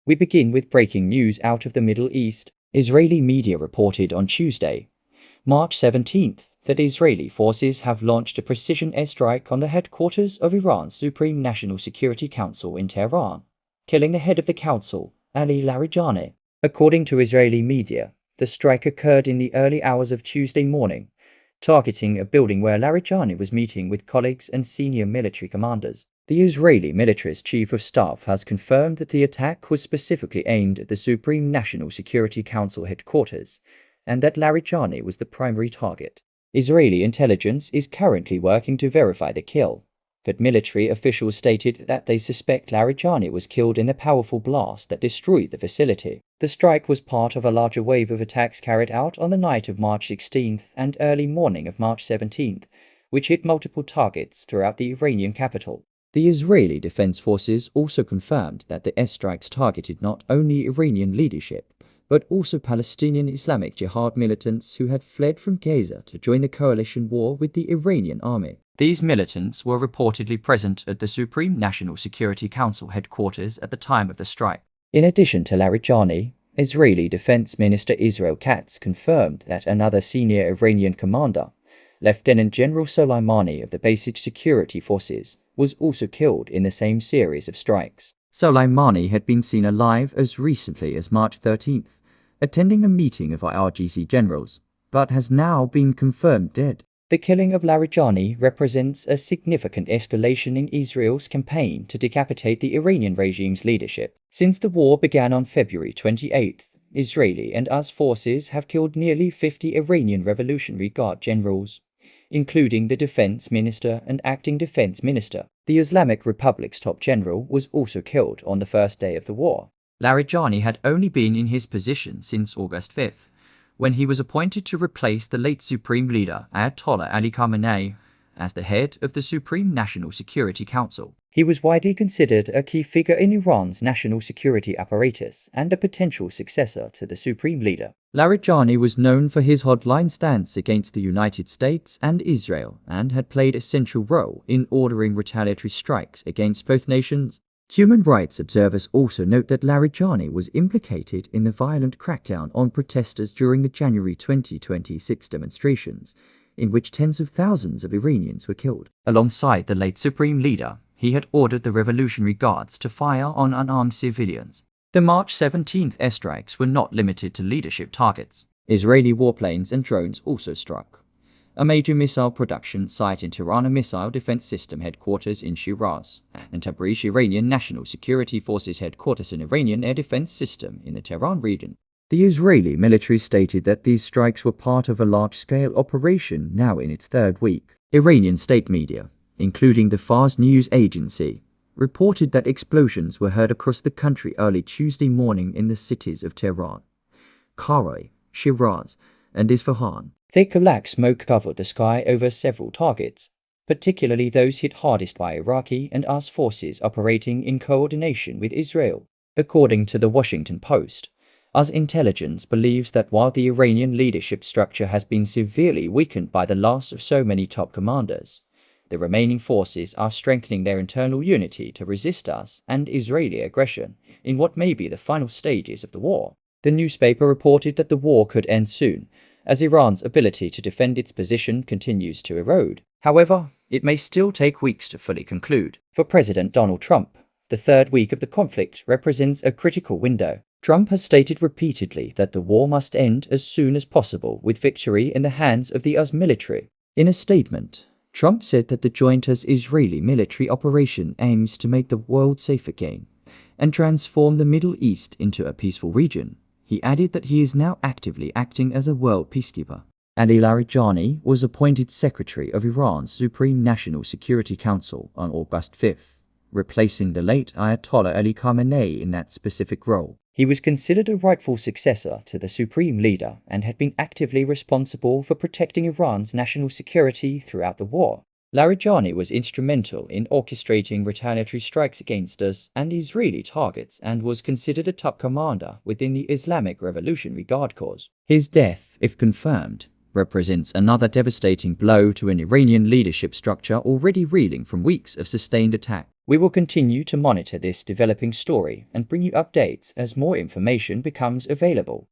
We begin with breaking news out of the Middle East. Israeli media reported on Tuesday, March 17th, that Israeli forces have launched a precision airstrike on the headquarters of Iran's Supreme National Security Council in Tehran, killing the head of the council, Ali Larijani. According to Israeli media, the strike occurred in the early hours of Tuesday morning, targeting a building where Larijani was meeting with colleagues and senior military commanders. The Israeli military's chief of staff has confirmed that the attack was specifically aimed at the Supreme National Security Council headquarters, and that Larijani was the primary target. Israeli intelligence is currently working to verify the kill, but military officials stated that they suspect Larijani was killed in the powerful blast that destroyed the facility. The strike was part of a larger wave of attacks carried out on the night of March 16th and early morning of March 17th, which hit multiple targets throughout the Iranian capital. The Israeli Defense Forces also confirmed that the airstrikes targeted not only Iranian leadership, but also Palestinian Islamic Jihad militants who had fled from Gaza to join the coalition war with the Iranian army. These militants were reportedly present at the Supreme National Security Council headquarters at the time of the strike. In addition to Larijani, Israeli Defense Minister Israel Katz confirmed that another senior Iranian commander, Lieutenant General Soleimani of the Basic Security Forces, was also killed in the same series of strikes. Soleimani had been seen alive as recently as March 13th, attending a meeting of IRGC generals, but has now been confirmed dead. The killing of Larijani represents a significant escalation in Israel's campaign to decapitate the Iranian regime's leadership. Since the war began on February 28th, Israeli and US forces have killed nearly 50 Iranian Revolutionary Guard generals, including the defense minister and acting defense minister. The Islamic Republic's top general was also killed on the first day of the war. Larijani had only been in his position since August 5th, when he was appointed to replace the late Supreme Leader Ayatollah Ali Khamenei as the head of the Supreme National Security Council. He was widely considered a key figure in Iran's national security apparatus and a potential successor to the Supreme Leader. Larijani was known for his hardline stance against the United States and Israel and had played a central role in ordering retaliatory strikes against both nations. Human rights observers also note that Larijani was implicated in the violent crackdown on protesters during the January 2026 demonstrations, in which tens of thousands of Iranians were killed. Alongside the late Supreme Leader, he had ordered the Revolutionary Guards to fire on unarmed civilians. The March 17th airstrikes were not limited to leadership targets. Israeli warplanes and drones also struck a major missile production site in Tehran, a missile defense system headquarters in Shiraz, and Tabriz, Iranian National Security Forces headquarters, an Iranian air defense system in the Tehran region. The Israeli military stated that these strikes were part of a large-scale operation now in its third week. Iranian state media, including the Fars news agency, reported that explosions were heard across the country early Tuesday morning in the cities of Tehran, Karai, Shiraz, and Isfahan. Thick black smoke covered the sky over several targets, particularly those hit hardest by Iraqi and US forces operating in coordination with Israel. According to the Washington Post, US intelligence believes that while the Iranian leadership structure has been severely weakened by the loss of so many top commanders, the remaining forces are strengthening their internal unity to resist US and Israeli aggression in what may be the final stages of the war. The newspaper reported that the war could end soon, as Iran's ability to defend its position continues to erode. However, it may still take weeks to fully conclude. For President Donald Trump, the third week of the conflict represents a critical window. Trump has stated repeatedly that the war must end as soon as possible with victory in the hands of the US military. In a statement, Trump said that the joint US-Israeli military operation aims to make the world safe again and transform the Middle East into a peaceful region. He added that he is now actively acting as a world peacekeeper. Ali Larijani was appointed Secretary of Iran's Supreme National Security Council on August 5th, replacing the late Ayatollah Ali Khamenei in that specific role. He was considered a rightful successor to the Supreme Leader and had been actively responsible for protecting Iran's national security throughout the war. Larijani was instrumental in orchestrating retaliatory strikes against US and Israeli targets and was considered a top commander within the Islamic Revolutionary Guard Corps. His death, if confirmed, represents another devastating blow to an Iranian leadership structure already reeling from weeks of sustained attack. We will continue to monitor this developing story and bring you updates as more information becomes available.